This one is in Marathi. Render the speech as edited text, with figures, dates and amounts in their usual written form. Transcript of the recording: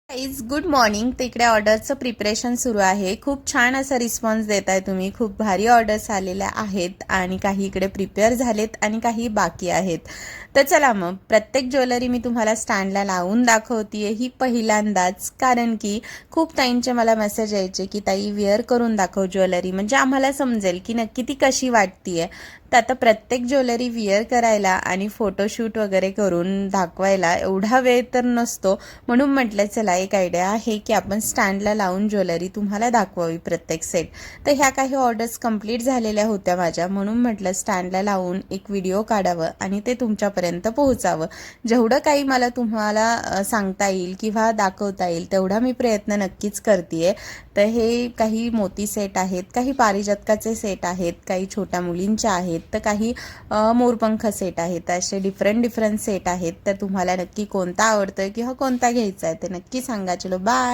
Guys good morning. तिकडे ऑर्डरचं प्रिपरेशन सुरू आहे. खूप छान असा रिस्पॉन्स देताय तुम्ही. खूप भारी ऑर्डर्स आलेल्या आहेत आणि काही इकडे प्रिपेअर झालेत आणि काही बाकी आहेत. तर चला मग प्रत्येक ज्वेलरी मी तुम्हाला स्टँडला लावून दाखवतीये ही पहिल्यांदाच, कारण की खूप ताईंचे मला मेसेज यायचे की ताई वेअर करून दाखव ज्वेलरी, म्हणजे आम्हाला समजेल की नक्की ती कशी वाटतीये. तर आता प्रत्येक ज्वेलरी वेअर करायला आणि फोटोशूट वगैरे करून दाखवायला एवढा वेळ तर नसतो, म्हणून म्हटलं चला एक आयडिया आहे की आपण स्टँडला लावून ज्वेलरी तुम्हाला दाखवावी प्रत्येक सेट. तर ह्या काही ऑर्डर्स कंप्लीट झालेल्या होत्या माझ्या, म्हणून म्हटलं स्टँडला लावून एक व्हिडिओ काढावं आणि ते तुमच्यापर्यंत पोहोचावं. जेवढं काही मला तुम्हाला सांगता येईल किंवा दाखवता येईल तेवढा मी प्रयत्न नक्कीच करते. तर हे काही मोती सेट आहेत, काही पारिजातकाचे सेट आहेत, काही छोट्या मुलींचे आहेत, तर काही मोरपंख सेट आहेत. असे डिफरंट सेट आहेत. तर तुम्हाला नक्की कोणता आवडतोय किंवा कोणता घ्यायचा आहे ते नक्की सांगा. चलो बाय.